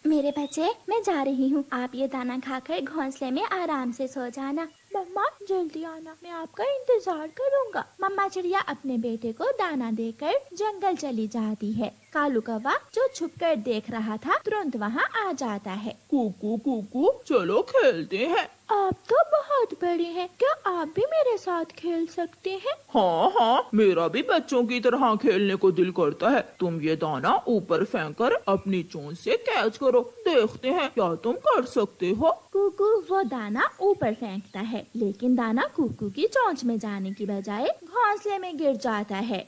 मेरे बच्चे, मैं जा रही हूँ। आप ये दाना खाकर घोंसले में आराम से सो जाना। मम्मा जल्दी आना, मैं आपका इंतजार करूँगा। मम्मा चिड़िया अपने बेटे को दाना देकर जंगल चली जाती है। कालू कौवा जो छुपकर देख रहा था तुरंत वहाँ आ जाता है। कुकू कुकू, चलो खेलते हैं। आप तो बहुत बड़े हैं, क्या आप भी मेरे साथ खेल सकते हैं? हाँ हाँ, मेरा भी बच्चों की तरह खेलने को दिल करता है। तुम ये दाना ऊपर फेंक कर अपनी चोंच से कैच करो, देखते हैं क्या तुम कर सकते हो। कुकू वो दाना ऊपर फेंकता है, लेकिन दाना कुकू की चोंच में जाने की बजाय घोंसले में गिर जाता है।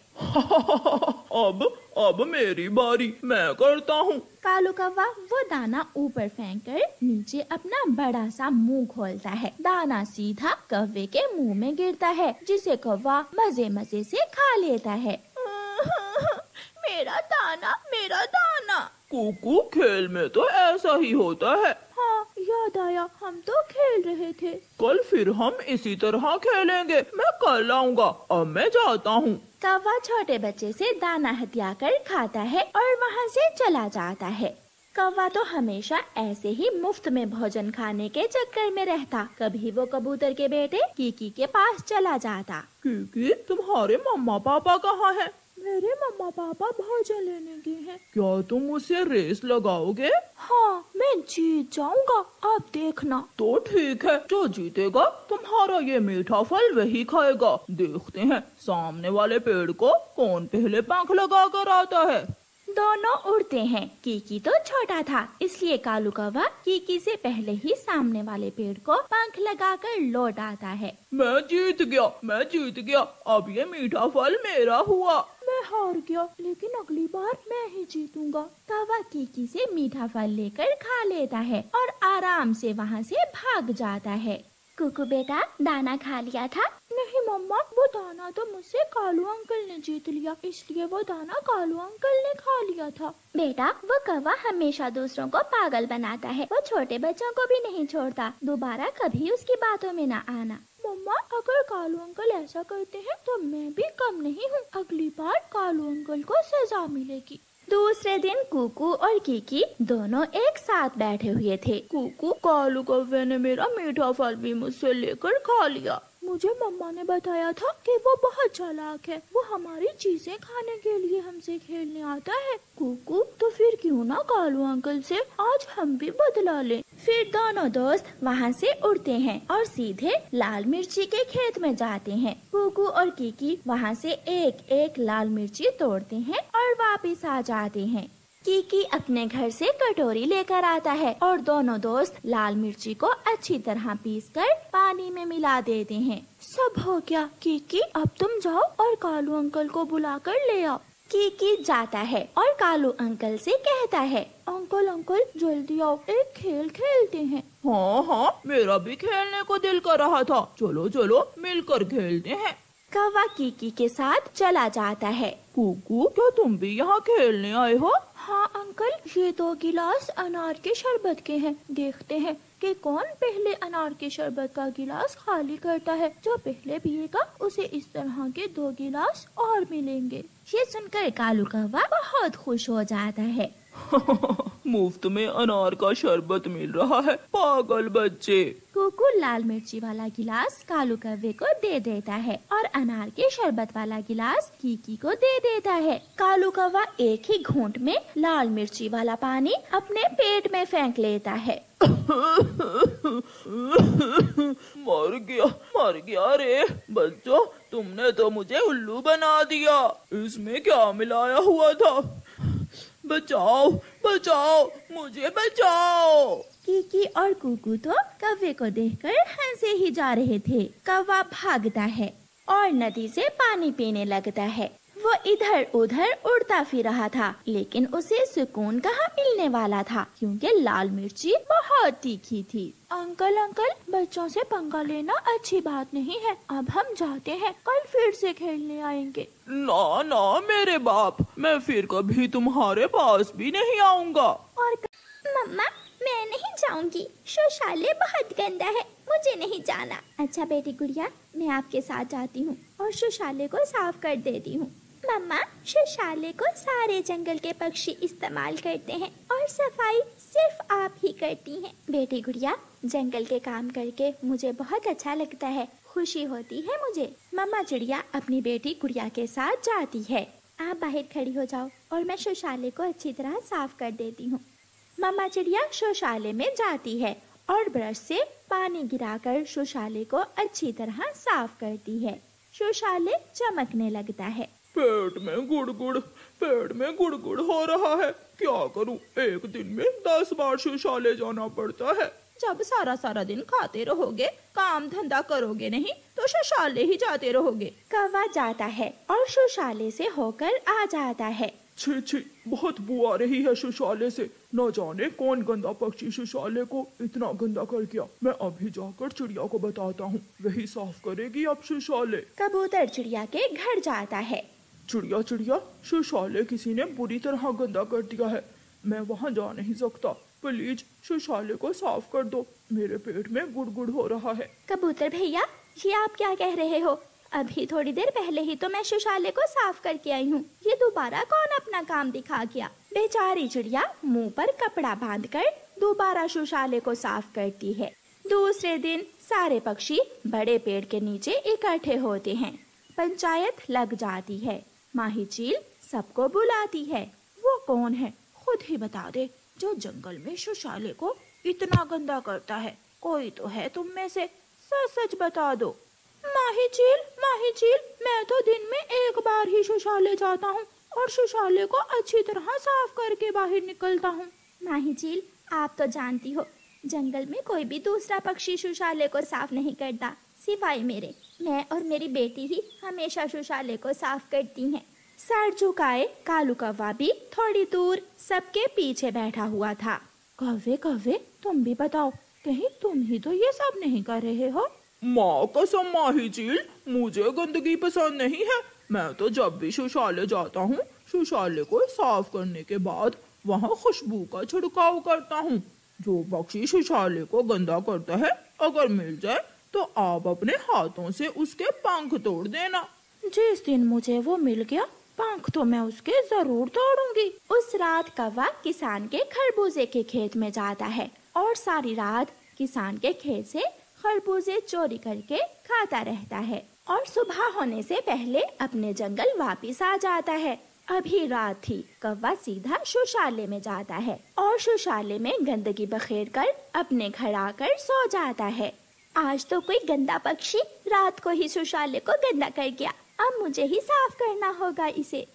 अब मेरी बारी, मैं करता हूँ। कालू कौवा वो दाना ऊपर फेंककर नीचे अपना बड़ा सा मुंह खोलता है। दाना सीधा कौवे के मुंह में गिरता है, जिसे कौवा मजे मजे से खा लेता है। मेरा दाना, मेरा दाना। कुकू, खेल में तो ऐसा ही होता है। हाँ, याद आया, हम तो खेल रहे थे। कल फिर हम इसी तरह खेलेंगे। मैं कल आऊँगा, अब मैं जाता हूँ। कौवा छोटे बच्चे से दाना हथियाकर खाता है और वहाँ से चला जाता है। कौवा तो हमेशा ऐसे ही मुफ्त में भोजन खाने के चक्कर में रहता। कभी वो कबूतर के बेटे कीकी के पास चला जाता। कीकी, तुम्हारे मम्मा पापा कहाँ हैं? मेरे मम्मा पापा भोजन लेने गए हैं। क्या तुम मुझसे रेस लगाओगे? हाँ, मैं जीत जाऊंगा, आप देखना। तो ठीक है, जो जीतेगा तुम्हारा ये मीठा फल वही खाएगा। देखते हैं सामने वाले पेड़ को कौन पहले पंख लगा कर आता है। दोनों उड़ते हैं। कीकी तो छोटा था, इसलिए कालू कौवा कीकी से पहले ही सामने वाले पेड़ को पंख लगाकर लौट आता है। मैं जीत गया। अब ये मीठा फल मेरा हुआ। मैं हार गया, लेकिन अगली बार मैं ही जीतूंगा। कौवा कीकी से मीठा फल लेकर खा लेता है और आराम से वहाँ से भाग जाता है। कुकू बेटा, दाना खा लिया था? नहीं मम्मा, वो दाना तो मुझसे कालू अंकल ने जीत लिया, इसलिए वो दाना कालू अंकल ने खा लिया था। बेटा, वो कौवा हमेशा दूसरों को पागल बनाता है। वो छोटे बच्चों को भी नहीं छोड़ता। दोबारा कभी उसकी बातों में न आना। मम्मा, अगर कालू अंकल ऐसा करते हैं तो मैं भी कम नहीं हूँ। अगली बार कालू अंकल को सजा मिलेगी। दूसरे दिन कुकू और कीकी दोनों एक साथ बैठे हुए थे। कुकू, कालू कौवे ने मेरा मीठा फल भी मुझसे लेकर खा लिया। मुझे मम्मा ने बताया था कि वो बहुत चालाक है, वो हमारी चीजें खाने के लिए हमसे खेलने आता है। कुकू, तो फिर क्यों ना कालू अंकल से आज हम भी बदला लें। फिर दोनों दोस्त वहाँ से उड़ते हैं और सीधे लाल मिर्ची के खेत में जाते हैं। कुकू और कीकी वहाँ से एक एक लाल मिर्ची तोड़ते हैं और वापस आ जाते हैं। कीकी अपने घर से कटोरी लेकर आता है और दोनों दोस्त लाल मिर्ची को अच्छी तरह पीसकर पानी में मिला देते हैं। सब हो गया कीकी, अब तुम जाओ और कालू अंकल को बुलाकर ले आओ। कीकी जाता है और कालू अंकल से कहता है, अंकल अंकल जल्दी आओ, एक खेल खेलते हैं। हाँ, मेरा भी खेलने को दिल कर रहा था। चलो चलो मिलकर खेलते हैं। कौवा कीकी के साथ चला जाता है। कुकू, क्या तुम भी यहाँ खेलने आए हो? हाँ अंकल, ये 2 गिलास अनार के शरबत के हैं। देखते हैं कि कौन पहले अनार के शरबत का गिलास खाली करता है। जो पहले पिएगा उसे इस तरह के 2 गिलास और मिलेंगे। ये सुनकर कालू कौवा बहुत खुश हो जाता है। मुफ्त में अनार का शरबत मिल रहा है, पागल बच्चे। कुकू लाल मिर्ची वाला गिलास कालू कौवे को दे देता है और अनार के शरबत वाला गिलास कीकी को दे देता है। कालू कौवा एक ही घूंट में लाल मिर्ची वाला पानी अपने पेट में फेंक लेता है। मर गया रे बच्चों, तुमने तो मुझे उल्लू बना दिया। इसमें क्या मिलाया हुआ था? बचाओ बचाओ, मुझे बचाओ। कीकी और कुकू तो कौवे को देखकर हंसे ही जा रहे थे। कौवा भागता है और नदी से पानी पीने लगता है। वो इधर उधर उड़ता फिर रहा था, लेकिन उसे सुकून कहाँ मिलने वाला था, क्योंकि लाल मिर्ची बहुत तीखी थी। अंकल अंकल, बच्चों से पंगा लेना अच्छी बात नहीं है। अब हम जाते हैं, कल फिर से खेलने आएंगे। ना ना मेरे बाप, मैं फिर कभी तुम्हारे पास भी नहीं आऊँगा। और मम्मा, मैं नहीं जाऊंगी, शौचालय बहुत गंदा है, मुझे नहीं जाना। अच्छा बेटी गुड़िया, मैं आपके साथ जाती हूँ और शौचालय को साफ कर देती हूँ। मम्मा, शौचालय को सारे जंगल के पक्षी इस्तेमाल करते हैं और सफाई सिर्फ आप ही करती हैं। बेटी गुड़िया, जंगल के काम करके मुझे बहुत अच्छा लगता है, खुशी होती है मुझे। मम्मा चिड़िया अपनी बेटी गुड़िया के साथ जाती है। आप बाहर खड़ी हो जाओ और मैं शौचालय को अच्छी तरह साफ कर देती हूँ। मम्मा चिड़िया शौचालय में जाती है और ब्रश से पानी गिराकर शौचालय को अच्छी तरह साफ करती है। शौचालय चमकने लगता है। पेट में गुड़गुड़ हो रहा है। क्या करूं? एक दिन में 10 बार शौचालय जाना पड़ता है। जब सारा दिन खाते रहोगे, काम धंधा करोगे नहीं तो शौचालय ही जाते रहोगे। कौवा जाता है और शौचालय से होकर आ जाता है। छी, बहुत बू आ रही है शौचालय से। न जाने कौन गंदा पक्षी शौचालय को इतना गंदा कर गया। मैं अभी जाकर चिड़िया को बताता हूँ, वही साफ करेगी अब शौचालय। कबूतर चिड़िया के घर जाता है। चिड़िया, शौचालय किसी ने बुरी तरह गंदा कर दिया है। मैं वहाँ जा नहीं सकता। प्लीज शौचालय को साफ कर दो, मेरे पेट में गुड़गुड़ हो रहा है। कबूतर भैया, ये आप क्या कह रहे हो? अभी थोड़ी देर पहले ही तो मैं शौचालय को साफ करके आई हूँ। ये दोबारा कौन अपना काम दिखा गया? बेचारी चिड़िया मुंह पर कपड़ा बांधकर दोबारा शौचालय को साफ करती है। दूसरे दिन सारे पक्षी बड़े पेड़ के नीचे इकट्ठे होते हैं। पंचायत लग जाती है। माही चील सबको बुलाती है। वो कौन है? खुद ही बता दे, जो जंगल में शौचालय को इतना गंदा करता है। कोई तो है तुम में से, सच बता दो। माही चील, मैं तो दिन में एक बार ही शौचालय जाता हूँ और शौचालय को अच्छी तरह साफ करके बाहर निकलता हूँ। माही चील, आप तो जानती हो, जंगल में कोई भी दूसरा पक्षी शौचालय को साफ नहीं करता, सिवाय मेरे। मैं और मेरी बेटी ही हमेशा शौचालय को साफ करती हैं। सर झुकाए कालू कौवा भी थोड़ी दूर सबके पीछे बैठा हुआ था। कौवे, तुम भी बताओ, कहीं तुम ही तो ये सब नहीं कर रहे हो? माँ कसम माही चील, मुझे गंदगी पसंद नहीं है। मैं तो जब भी शौचालय जाता हूँ, शौचालय को साफ करने के बाद वहाँ खुशबू का छिड़काव करता हूँ। जो पक्षी शौचालय को गंदा करता है, अगर मिल जाए तो आप अपने हाथों से उसके पंख तोड़ देना। जिस दिन मुझे वो मिल गया, पंख तो मैं उसके जरूर तोड़ूंगी। उस रात कौवा किसान के खरबूजे के खेत में जाता है और सारी रात किसान के खेत से खरबूजे चोरी करके खाता रहता है और सुबह होने से पहले अपने जंगल वापस आ जाता है। अभी रात थी। कौवा सीधा शौचालय में जाता है और शौचालय में गंदगी बखेर कर अपने घर आकर सो जाता है। आज तो कोई गंदा पक्षी रात को ही शौचालय को गंदा कर गया, अब मुझे ही साफ करना होगा इसे।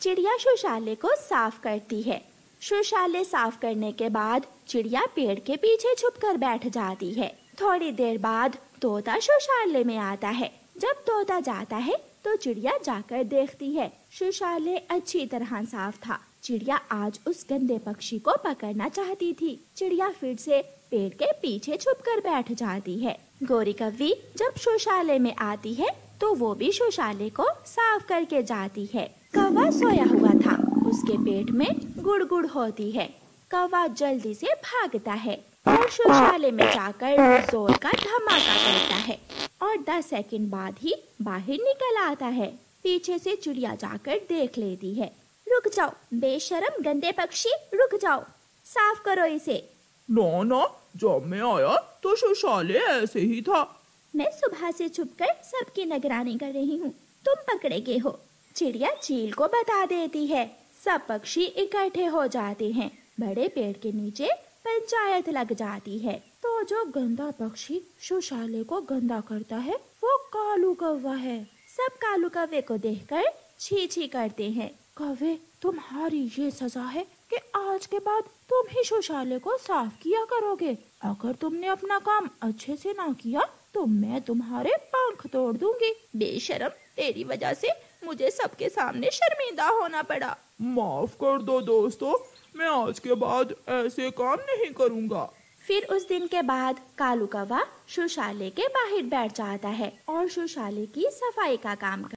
चिड़िया शौचालय को साफ करती है। शौचालय साफ करने के बाद चिड़िया पेड़ के पीछे छुपकर बैठ जाती है। थोड़ी देर बाद तोता शौचालय में आता है। जब तोता जाता है तो चिड़िया जाकर देखती है। शौचालय अच्छी तरह साफ था। चिड़िया आज उस गंदे पक्षी को पकड़ना चाहती थी। चिड़िया फिर से पेड़ के पीछे छुपकर बैठ जाती है। गोरी कौवी जब शौचालय में आती है तो वो भी शौचालय को साफ करके जाती है। कौवा सोया हुआ था, उसके पेट में गुड़गुड़ होती है। कौवा जल्दी से भागता है और शौचालय में जाकर जोर का धमाका करता है और 10 सेकंड बाद ही बाहर निकल आता है। पीछे से चिड़िया जाकर देख लेती है। रुक जाओ बेशरम गंदे पक्षी, रुक जाओ, साफ करो इसे। ना, जब मैं आया तो शौचालय ऐसे ही था। मैं सुबह से छुपकर सबकी निगरानी कर रही हूँ, तुम पकड़े गए हो। चिड़िया चील को बता देती है। सब पक्षी इकट्ठे हो जाते हैं। बड़े पेड़ के नीचे पंचायत लग जाती है। तो जो गंदा पक्षी शौचालय को गंदा करता है वो कालू कौवा है। सब कालू कौवे को देखकर छी छी करते हैं। कौवे, तुम्हारी ये सजा है कि आज के बाद तुम ही शौचालय को साफ किया करोगे। अगर तुमने अपना काम अच्छे से ना किया तो मैं तुम्हारे पंख तोड़ दूंगी। बेशरम, तेरी वजह से मुझे सबके सामने शर्मिंदा होना पड़ा। माफ कर दो दोस्तों, मैं आज के बाद ऐसे काम नहीं करूँगा। फिर उस दिन के बाद कालू कौवा शौचालय के बाहर बैठ जाता है और शौचालय की सफाई का काम